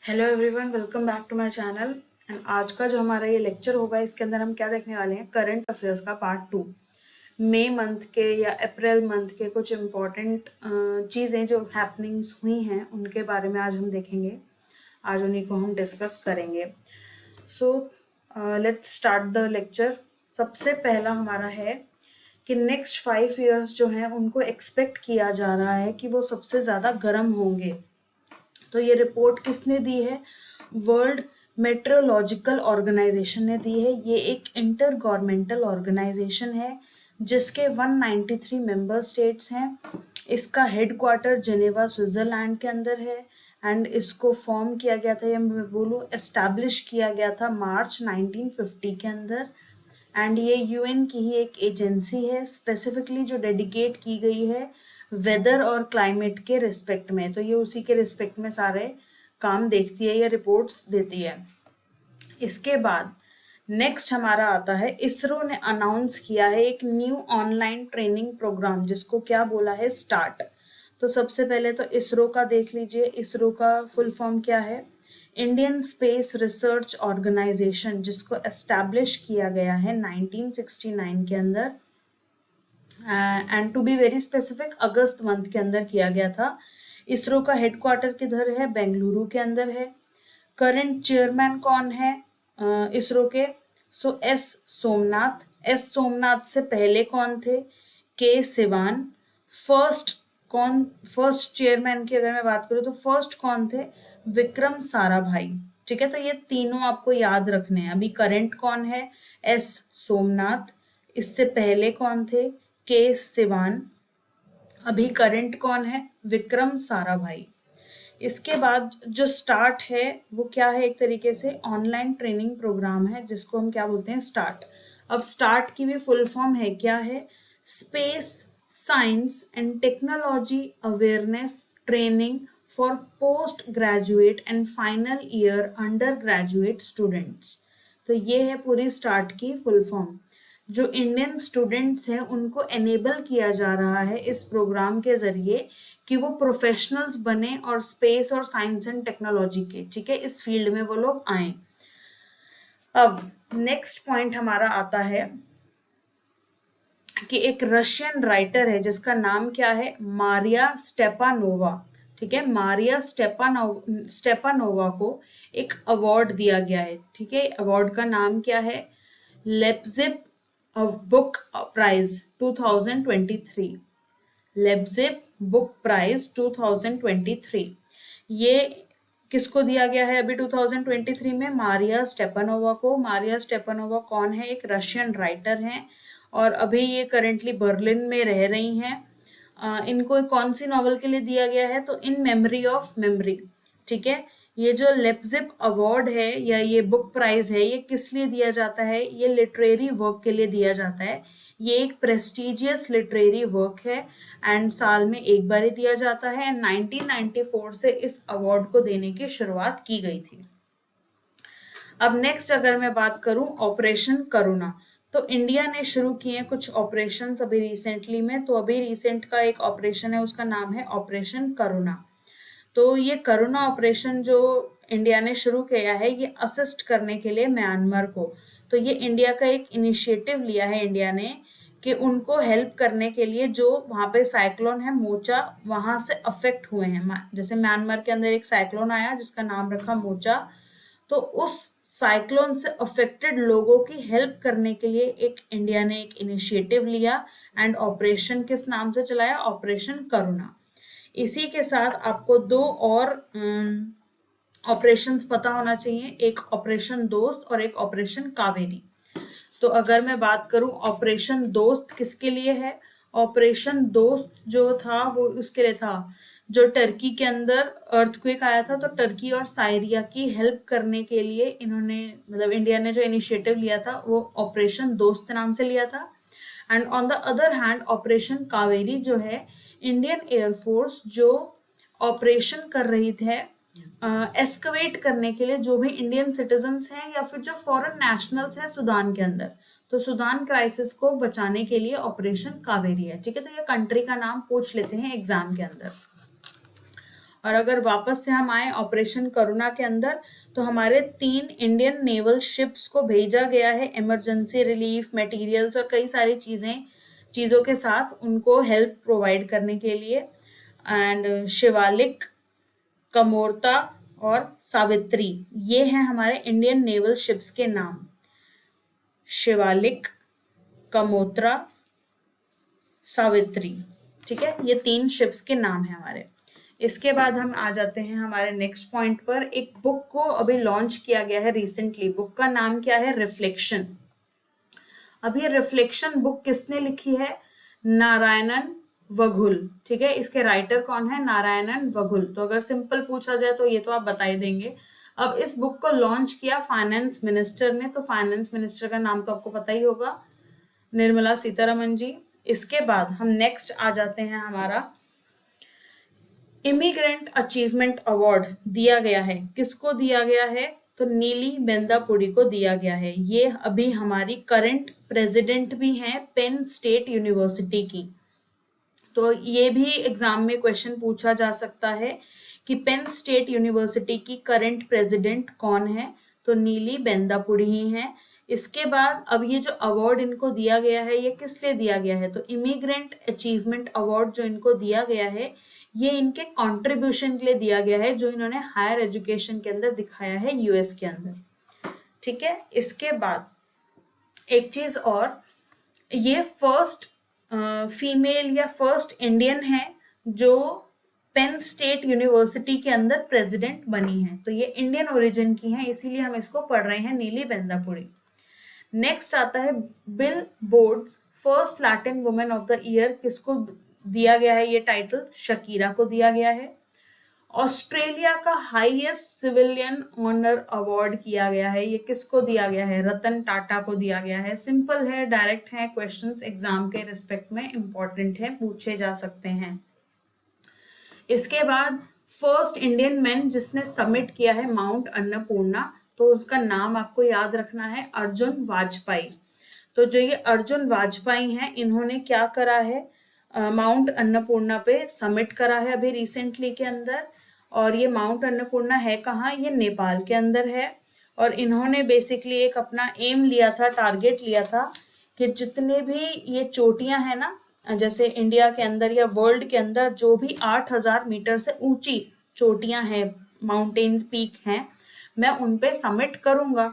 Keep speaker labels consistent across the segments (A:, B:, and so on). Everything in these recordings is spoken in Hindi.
A: Hello everyone, welcome back to my channel. And आज का जो हमारा ये लेक्चर होगा, इसके अंदर हम क्या देखने वाले हैं, करंट अफेयर्स का पार्ट 2। मई मंथ के या अप्रैल मंथ के कुछ इम्पॉर्टेंट चीज़ें जो हैपनिंग्स हुई हैं उनके बारे में आज हम देखेंगे। आज उन्हीं को हम डिस्कस करेंगे। So let's start the lecture. सबसे पहला हमारा है कि नेक्स्ट 5 ईयर्स जो हैं उनको एक्सपेक्ट किया जा रहा है कि वो सबसे ज़्यादा गर्म होंगे। तो ये रिपोर्ट किसने दी है? वर्ल्ड मेट्रोलॉजिकल ऑर्गेनाइजेशन ने दी है। ये एक इंटर गवर्नमेंटल ऑर्गेनाइजेशन है जिसके 193 मेंबर स्टेट्स हैं। इसका हेडक्वार्टर जेनेवा स्विट्जरलैंड के अंदर है। एंड इसको फॉर्म किया गया था, या मैं बोलूँ एस्टैब्लिश किया गया था, मार्च 1950 के अंदर। एंड ये यूएन की ही एक एजेंसी है, स्पेसिफिकली जो डेडिकेट की गई है वेदर और क्लाइमेट के रिस्पेक्ट में। तो ये उसी के रिस्पेक्ट में सारे काम देखती है, ये रिपोर्ट्स देती है। इसके बाद नेक्स्ट हमारा आता है, इसरो ने अनाउंस किया है एक न्यू ऑनलाइन ट्रेनिंग प्रोग्राम, जिसको क्या बोला है, स्टार्ट। तो सबसे पहले तो इसरो का देख लीजिए। इसरो का फुल फॉर्म क्या है? इंडियन स्पेस रिसर्च ऑर्गेनाइजेशन, जिसको एस्टैब्लिश किया गया है 1969 के अंदर। And to be very specific, अगस्त मंथ के अंदर किया गया था। इसरो का हेडक्वार्टर किधर है? बेंगलुरु के अंदर है। करंट चेयरमैन कौन है इसरो के? एस सोमनाथ। एस सोमनाथ से पहले कौन थे? के सिवान। फर्स्ट चेयरमैन की अगर मैं बात करूं तो फर्स्ट कौन थे? विक्रम साराभाई। ठीक है, तो ये तीनों आपको याद रखने हैं। अभी करंट कौन है? एस सोमनाथ। इससे पहले कौन थे? के सिवान। अभी करंट कौन है? विक्रम साराभाई। इसके बाद जो स्टार्ट है वो क्या है? एक तरीके से ऑनलाइन ट्रेनिंग प्रोग्राम है, जिसको हम क्या बोलते हैं, स्टार्ट। अब स्टार्ट की भी फुल फॉर्म है, क्या है? Space science and technology awareness training for post graduate and final year under graduate students. तो ये है पूरी स्टार्ट की फुल फॉर्म। जो इंडियन स्टूडेंट्स हैं उनको एनेबल किया जा रहा है इस प्रोग्राम के जरिए कि वो प्रोफेशनल्स बने और स्पेस और साइंस एंड टेक्नोलॉजी के, ठीक है, इस फील्ड में वो लोग आए। अब नेक्स्ट पॉइंट हमारा आता है कि एक रशियन राइटर है जिसका नाम क्या है? मारिया स्टेपानोवा। ठीक है, मारिया स्टेपानोवा को एक अवार्ड दिया गया है। ठीक है, अवार्ड का नाम क्या है? Leipzig book prize 2023। Leipzig book prize 2023। ये किसको दिया गया है अभी 2023 में? मारिया स्टेपानोवा को। मारिया स्टेपानोवा कौन है? एक रशियन राइटर हैं और अभी ये करेंटली बर्लिन में रह रही हैं। इनको कौन सी नॉवल के लिए दिया गया है? तो इन मेमोरी ऑफ मेमोरी। ठीक है, ये जो लेप्जिप अवार्ड है या ये बुक प्राइज है, ये किस लिए दिया जाता है? ये लिटरेरी वर्क के लिए दिया जाता है। ये एक प्रेस्टिजियस लिटरेरी वर्क है एंड साल में एक बार ही दिया जाता है। 1994 से इस अवार्ड को देने की शुरुआत की गई थी। अब नेक्स्ट अगर मैं बात करूं ऑपरेशन करुणा, तो इंडिया ने शुरू किए कुछ ऑपरेशंस अभी रिसेंटली में। तो अभी रिसेंट का एक ऑपरेशन है, उसका नाम है ऑपरेशन करुणा। तो ये करुणा ऑपरेशन जो इंडिया ने शुरू किया है, ये असिस्ट करने के लिए म्यांमार को। तो ये इंडिया का एक इनिशिएटिव लिया है इंडिया ने कि उनको हेल्प करने के लिए, जो वहां पे साइक्लोन है मोचा, वहां से अफेक्ट हुए हैं। जैसे म्यांमार के अंदर एक साइक्लोन आया जिसका नाम रखा मोचा, तो उस साइक्लोन से अफेक्टेड लोगों की हेल्प करने के लिए एक इंडिया ने एक इनिशिएटिव लिया एंड ऑपरेशन किस नाम से चलाया? ऑपरेशन करुणा। इसी के साथ आपको दो और ऑपरेशंस पता होना चाहिए, एक ऑपरेशन दोस्त और एक ऑपरेशन कावेरी। तो अगर मैं बात करूं ऑपरेशन दोस्त किसके लिए है? ऑपरेशन दोस्त जो था वो उसके लिए था जो टर्की के अंदर अर्थक्वेक आया था, तो टर्की और साइरिया की हेल्प करने के लिए इन्होंने, मतलब इंडिया ने जो इनिशिएटिव लिया था वो ऑपरेशन दोस्त नाम से लिया था। And on the other hand operation Kaveri जो है, इंडियन एयरफोर्स जो ऑपरेशन कर रही थे एस्कवेट करने के लिए जो भी इंडियन सिटीजन्स हैं या फिर जो फॉरेन नेशनल्स हैं सूडान के अंदर, तो सूडान क्राइसिस को बचाने के लिए ऑपरेशन कावेरी है। ठीक है, तो ये कंट्री का नाम पूछ लेते हैं एग्जाम के अंदर। और अगर वापस से हम आए ऑपरेशन करुणा के अंदर, तो हमारे 3 इंडियन नेवल शिप्स को भेजा गया है इमरजेंसी रिलीफ मटेरियल्स और कई सारी चीज़ों के साथ उनको हेल्प प्रोवाइड करने के लिए। एंड शिवालिक, कमोरता और सावित्री, ये हैं हमारे इंडियन नेवल शिप्स के नाम। शिवालिक, कमोत्रा, सावित्री, ठीक है, ये 3 शिप्स के नाम है हमारे। इसके बाद हम आ जाते हैं हमारे नेक्स्ट पॉइंट पर। एक बुक को अभी लॉन्च किया गया है रिसेंटली, बुक का नाम क्या है? रिफ्लेक्शन। अब ये रिफ्लेक्शन बुक किसने लिखी है? नारायणन वघुल, ठीक है। इसके राइटर कौन है? नारायणन वघुल। तो अगर सिंपल पूछा जाए तो ये तो आप बता ही देंगे। अब इस बुक को लॉन्च किया फाइनेंस मिनिस्टर ने, तो फाइनेंस मिनिस्टर का नाम तो आपको पता ही होगा, निर्मला सीतारमन जी। इसके बाद हम नेक्स्ट आ जाते हैं, हमारा इमिग्रेंट अचीवमेंट अवार्ड दिया गया है। किसको दिया गया है? तो नीली बेंदापुरी को दिया गया है। ये अभी हमारी करंट प्रेसिडेंट भी हैं पेन स्टेट यूनिवर्सिटी की। तो ये भी एग्जाम में क्वेश्चन पूछा जा सकता है कि पेन स्टेट यूनिवर्सिटी की करंट प्रेसिडेंट कौन है? तो नीली बेंदापुरी ही है। इसके बाद अब ये जो अवार्ड इनको दिया गया है, ये किस लिए दिया गया है? तो इमिग्रेंट अचीवमेंट अवार्ड जो इनको दिया गया है, ये इनके कंट्रीब्यूशन के लिए दिया गया है जो इन्होंने हायर एजुकेशन के अंदर दिखाया है यूएस के अंदर, ठीक है। इसके बाद एक चीज और, ये फर्स्ट फीमेल या फर्स्ट इंडियन है जो पेन स्टेट यूनिवर्सिटी के अंदर प्रेसिडेंट बनी है। तो ये इंडियन ओरिजिन की है, इसीलिए हम इसको पढ़ रहे हैं, नीली बेंदापुरी। नेक्स्ट आता है bill boards first Latin women of the year. किसको दिया गया है ये टाइटल? शकीरा को दिया गया है। ऑस्ट्रेलिया का हाईएस्ट सिविलियन ऑनर अवार्ड किया गया है, ये किसको दिया गया है? रतन टाटा को दिया गया है। सिंपल है, डायरेक्ट है, क्वेश्चंस एग्जाम के रिस्पेक्ट में इंपॉर्टेंट है, पूछे जा सकते हैं। इसके बाद फर्स्ट इंडियन मैन जिसने सबमिट किया है माउंट अन्नपूर्णा, तो उसका नाम आपको याद रखना है, अर्जुन वाजपेयी। तो जो ये अर्जुन वाजपेयी हैं, इन्होंने क्या करा है? माउंट अन्नपूर्णा पे सबमिट करा है अभी रिसेंटली के अंदर। और ये माउंट अन्नपूर्णा है कहाँ? ये नेपाल के अंदर है। और इन्होंने बेसिकली एक अपना एम लिया था, टारगेट लिया था कि जितने भी ये चोटियां हैं ना, जैसे इंडिया के अंदर या वर्ल्ड के अंदर जो भी 8,000 मीटर से ऊंची चोटियां हैं, माउंटेन पीक हैं, मैं उन पे सबमिट करूंगा।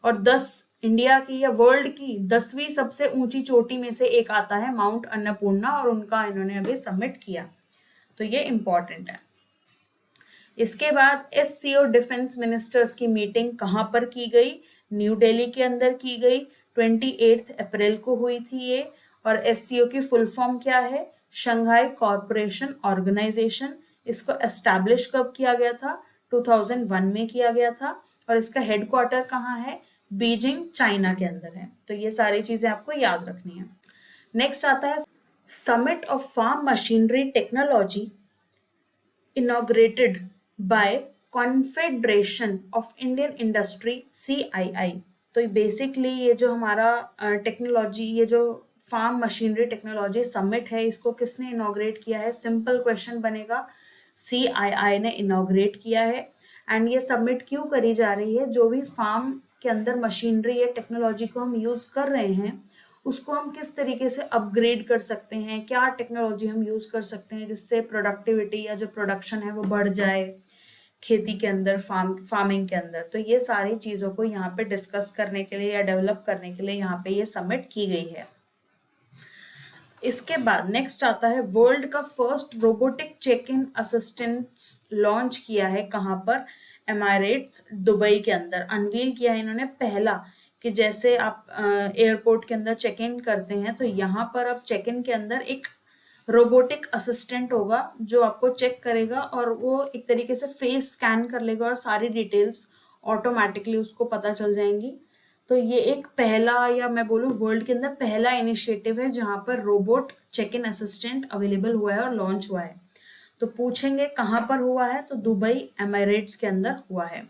A: और 10 इंडिया की या वर्ल्ड की 10वीं सबसे ऊंची चोटी में से एक आता है माउंट अन्नपूर्णा, और उनका इन्होंने अभी सबमिट किया। तो ये इंपॉर्टेंट है। इसके बाद SCO डिफेंस मिनिस्टर्स की मीटिंग कहाँ पर की गई? न्यू दिल्ली के अंदर की गई। 28 अप्रैल को हुई थी ये। और SCO की फुल फॉर्म क्या है? Shanghai corporation organisation. इसको एस्टैब्लिश कब किया गया था? 2001 में किया गया था। और इसका हेडक्वार्टर कहाँ है? बीजिंग, चाइना के अंदर है। तो ये सारी चीजें आपको याद रखनी है। नेक्स्ट आता है summit of farm machinery technology inaugurated by confederation of Indian industry CII। तो बेसिकली ये जो हमारा टेक्नोलॉजी, ये जो फार्म मशीनरी टेक्नोलॉजी समिट है, इसको किसने इनॉग्रेट किया है? सिंपल क्वेश्चन बनेगा, CII ने इनॉग्रेट किया है। एंड ये सबमिट क्यों करी जा रही है? जो भी फार्म के अंदर मशीनरी या टेक्नोलॉजी को हम यूज कर रहे हैं, उसको हम किस तरीके से अपग्रेड कर सकते हैं, क्या टेक्नोलॉजी हम यूज कर सकते हैं जिससे प्रोडक्टिविटी या जो प्रोडक्शन है वो बढ़ जाए खेती के अंदर, फार्मिंग के अंदर। तो ये सारी चीजों को यहाँ पे डिस्कस करने के लिए या डेवलप करने के लिए यहाँ पे ये सबमिट की गई है। इसके बाद नेक्स्ट आता है वर्ल्ड का first robotic check in assistant launch किया है। कहाँ पर? एमिरेट्स दुबई के अंदर अनवील किया है इन्होंने पहला, कि जैसे आप एयरपोर्ट के अंदर चेक इन करते हैं, तो यहाँ पर अब चेक इन के अंदर एक रोबोटिक असिस्टेंट होगा जो आपको चेक करेगा और वो एक तरीके से फेस स्कैन कर लेगा और सारी डिटेल्स ऑटोमेटिकली उसको पता चल जाएंगी। तो ये एक पहला, या मैं बोलूँ वर्ल्ड के अंदर पहला इनिशिएटिव है जहाँ पर robot check in assistant available हुआ है और लॉन्च हुआ है। तो पूछेंगे कहाँ पर हुआ है? तो दुबई एमिरेट्स के अंदर हुआ है।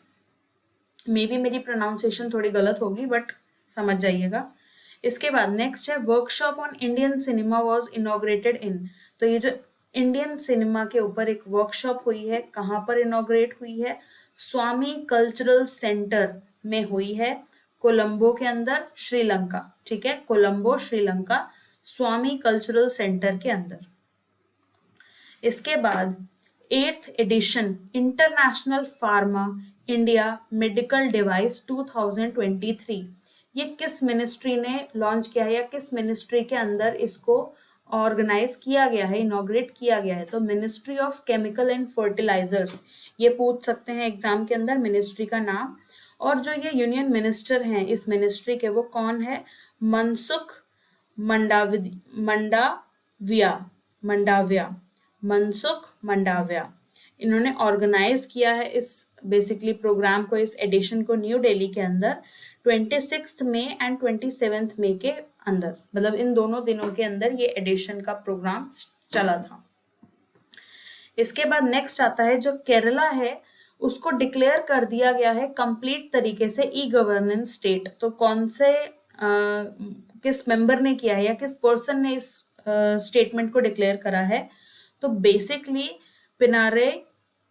A: मे बी मेरी प्रोनाउंसिएशन थोड़ी गलत होगी, बट समझ जाइएगा। इसके बाद नेक्स्ट है workshop on Indian cinema was inaugurated इन। तो ये जो इंडियन सिनेमा के ऊपर एक वर्कशॉप हुई है, कहाँ पर इनॉग्रेट हुई है? स्वामी कल्चरल सेंटर में हुई है, कोलंबो के अंदर, श्रीलंका। ठीक है, कोलंबो श्रीलंका, स्वामी कल्चरल सेंटर के अंदर। इसके बाद 8th edition international pharma India medical device 2023, ये किस मिनिस्ट्री ने लॉन्च किया है या किस मिनिस्ट्री के अंदर इसको ऑर्गेनाइज किया गया है, इनॉग्रेट किया गया है? तो ministry of chemical and fertilisers, ये पूछ सकते हैं एग्जाम के अंदर मिनिस्ट्री का नाम। और जो ये यूनियन मिनिस्टर हैं इस मिनिस्ट्री के, वो कौन है? मनसुख मंडाविया, मनसुख मंडाविया। इन्होंने ऑर्गेनाइज किया है इस बेसिकली प्रोग्राम को, इस एडिशन को न्यू दिल्ली के अंदर 26 मई एंड 27 मई के अंदर, मतलब इन दोनों दिनों के अंदर ये एडिशन का प्रोग्राम चला था। इसके बाद नेक्स्ट आता है जो केरला है, उसको डिक्लेयर कर दिया गया है कंप्लीट तरीके से ई गवर्नेंस स्टेट। तो कौन से किस मेंबर ने किया है या किस पर्सन ने इस स्टेटमेंट को डिक्लेयर करा है? तो बेसिकली पिनारे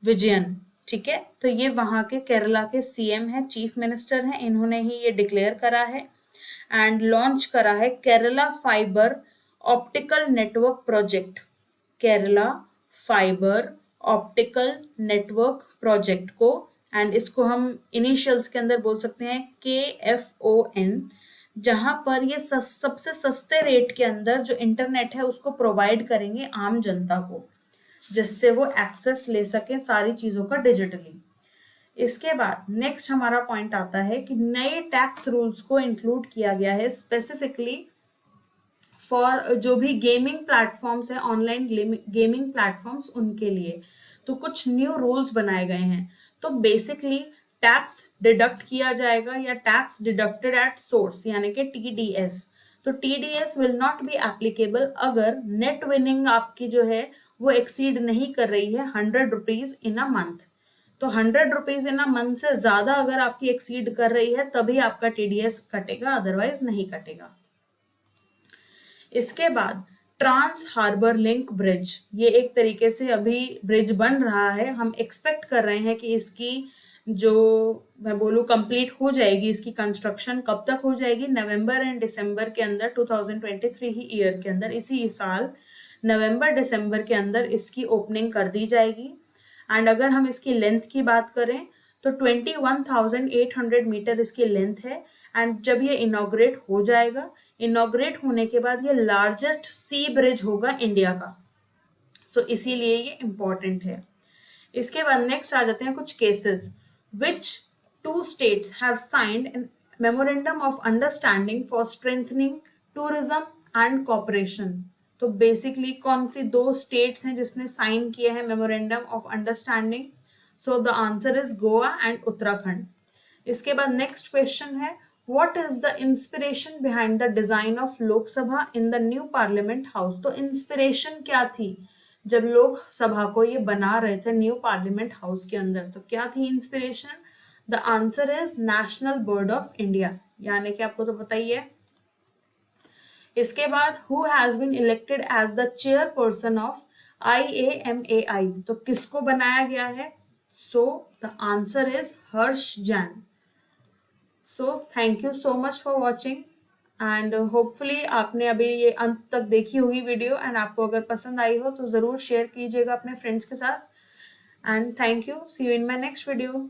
A: विजयन। ठीक है, तो ये वहां के केरला के सीएम है, चीफ मिनिस्टर हैं, इन्होंने ही ये डिक्लेयर करा है एंड लॉन्च करा है Kerala fibre optical network project, Kerala fibre optical network project को। एंड इसको हम इनिशियल्स के अंदर बोल सकते हैं KFON, जहां पर ये सबसे सस्ते रेट के अंदर जो इंटरनेट है उसको प्रोवाइड करेंगे आम जनता को, जिससे वो एक्सेस ले सके सारी चीजों का डिजिटली। इसके बाद नेक्स्ट हमारा पॉइंट आता है कि नए टैक्स रूल्स को इंक्लूड किया गया है स्पेसिफिकली फॉर जो भी गेमिंग प्लेटफॉर्म्स है, ऑनलाइन गेमिंग प्लेटफॉर्म्स, उनके लिए। तो कुछ न्यू रूल्स बनाए गए हैं। तो बेसिकली टैक्स डिडक्ट किया जाएगा या टैक्स डिडक्टेड एट सोर्स यानी कि TDS। तो TDS will not be applicable अगर नेट विनिंग आपकी जो है वो एक्सीड नहीं कर रही है 100 रुपीज इन अ मंथ। तो 100 रुपीज इन अ मंथ से ज्यादा अगर आपकी एक्सीड कर रही है तभी आपका TDS कटेगा, अदरवाइज नहीं कटेगा। इसके बाद ट्रांस हार्बर लिंक ब्रिज, ये एक तरीके से अभी ब्रिज बन रहा है। हम एक्सपेक्ट कर रहे हैं कि इसकी जो मैं बोलूँ कंप्लीट हो जाएगी, इसकी कंस्ट्रक्शन कब तक हो जाएगी? नवंबर एंड दिसंबर के अंदर, 2023 ही ईयर के अंदर, इसी साल नवंबर दिसंबर के अंदर इसकी ओपनिंग कर दी जाएगी। एंड अगर हम इसकी लेंथ की बात करें तो 21,800 मीटर इसकी लेंथ है। एंड जब ये इनॉग्रेट हो जाएगा, इनॉग्रेट होने के बाद ये लार्जेस्ट सी ब्रिज होगा इंडिया का। सो इसीलिए ये इंपॉर्टेंट है। इसके बाद नेक्स्ट आ जाते हैं कुछ cases. Which 2 states have signed a memorandum of understanding for strengthening tourism and cooperation? तो बेसिकली कौन सी 2 स्टेट्स हैं जिसने साइन किए हैं memorandum of understanding? So the answer is Goa and Uttarakhand. इसके बाद नेक्स्ट क्वेश्चन है, what is the inspiration behind the design of लोक सभा in the new parliament house? तो इंस्पिरेशन क्या थी जब लोक सभा को ये बना रहे थे न्यू पार्लियामेंट हाउस के अंदर? तो क्या थी inspiration? The answer is national bird of India, यानी कि आपको तो पता ही है। इसके बाद who has been elected as the chairperson of IAMAI? तो किसको बनाया गया है? So the answer is Harsh Jain. So thank you so much for watching and hopefully आपने अभी ये अंत तक देखी होगी वीडियो, एंड आपको अगर पसंद आई हो तो ज़रूर शेयर कीजिएगा अपने फ्रेंड्स के साथ। And thank you, see you in my next video.